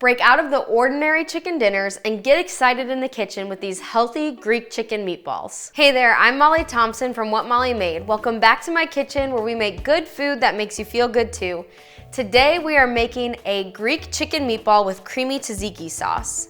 Break out of the ordinary chicken dinners and get excited in the kitchen with these healthy Greek chicken meatballs. Hey there, I'm Molly Thompson from What Molly Made. Welcome back to my kitchen where we make good food that makes you feel good too. Today we are making a Greek chicken meatball with creamy tzatziki sauce.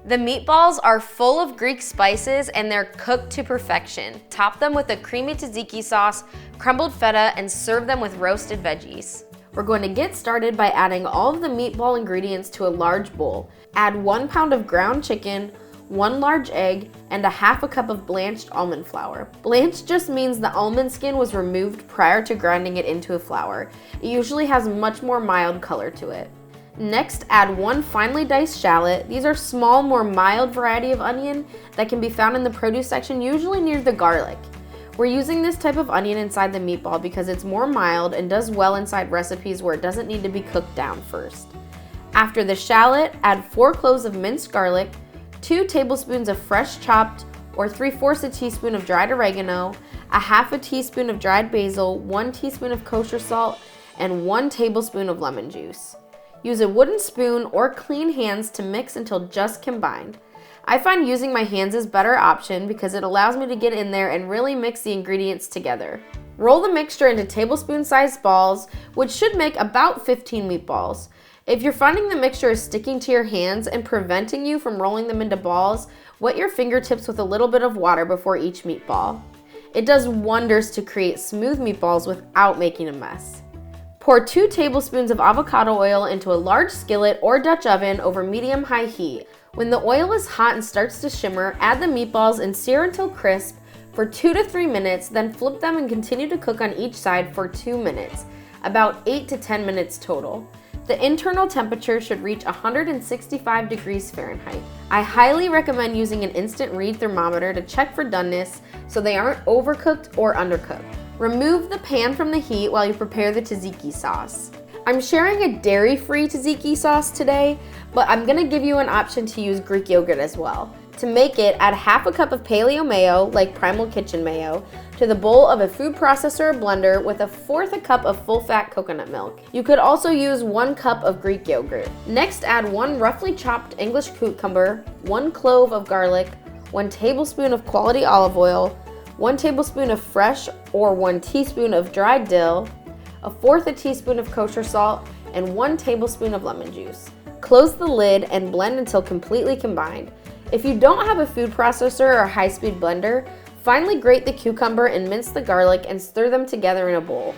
The meatballs are full of Greek spices and they're cooked to perfection. Top them with a creamy tzatziki sauce, crumbled feta, and serve them with roasted veggies. We're going to get started by adding all of the meatball ingredients to a large bowl. Add 1 pound of ground chicken, 1 large egg, and a half a cup of blanched almond flour. Blanched just means the almond skin was removed prior to grinding it into a flour. It usually has much more mild color to it. Next, add 1 finely diced shallot. These are small, more mild variety of onion that can be found in the produce section, usually near the garlic. We're using this type of onion inside the meatball because it's more mild and does well inside recipes where it doesn't need to be cooked down first. After the shallot, add 4 cloves of minced garlic, 2 tablespoons of fresh chopped or 3/4 a teaspoon of dried oregano, a half a teaspoon of dried basil, 1 teaspoon of kosher salt, and 1 tablespoon of lemon juice. Use a wooden spoon or clean hands to mix until just combined. I find using my hands is a better option because it allows me to get in there and really mix the ingredients together. Roll the mixture into tablespoon-sized balls, which should make about 15 meatballs. If you're finding the mixture is sticking to your hands and preventing you from rolling them into balls, wet your fingertips with a little bit of water before each meatball. It does wonders to create smooth meatballs without making a mess. Pour 2 tablespoons of avocado oil into a large skillet or Dutch oven over medium-high heat. When the oil is hot and starts to shimmer, add the meatballs and sear until crisp for 2 to 3 minutes, then flip them and continue to cook on each side for 2 minutes, about 8 to 10 minutes total. The internal temperature should reach 165 degrees Fahrenheit. I highly recommend using an instant read thermometer to check for doneness so they aren't overcooked or undercooked. Remove the pan from the heat while you prepare the tzatziki sauce. I'm sharing a dairy-free tzatziki sauce today, but I'm gonna give you an option to use Greek yogurt as well. To make it, add half a cup of paleo mayo, like Primal Kitchen mayo, to the bowl of a food processor or blender with 1/4 a cup of full-fat coconut milk. You could also use 1 cup of Greek yogurt. Next, add 1 roughly chopped English cucumber, 1 clove of garlic, 1 tablespoon of quality olive oil, 1 tablespoon of fresh or 1 teaspoon of dried dill, 1/4 a teaspoon of kosher salt, and 1 tablespoon of lemon juice. Close the lid and blend until completely combined. If you don't have a food processor or high-speed blender, finely grate the cucumber and mince the garlic and stir them together in a bowl.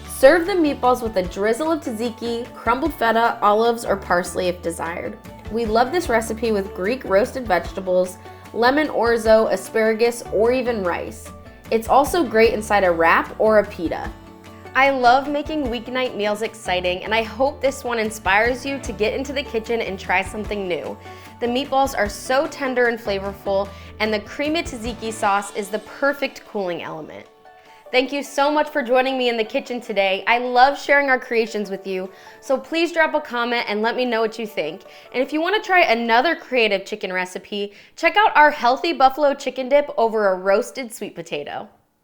Serve the meatballs with a drizzle of tzatziki, crumbled feta, olives, or parsley if desired. We love this recipe with Greek roasted vegetables, lemon orzo, asparagus, or even rice. It's also great inside a wrap or a pita. I love making weeknight meals exciting, and I hope this one inspires you to get into the kitchen and try something new. The meatballs are so tender and flavorful, and the creamy tzatziki sauce is the perfect cooling element. Thank you so much for joining me in the kitchen today. I love sharing our creations with you, so please drop a comment and let me know what you think. And if you want to try another creative chicken recipe, check out our healthy buffalo chicken dip over a roasted sweet potato.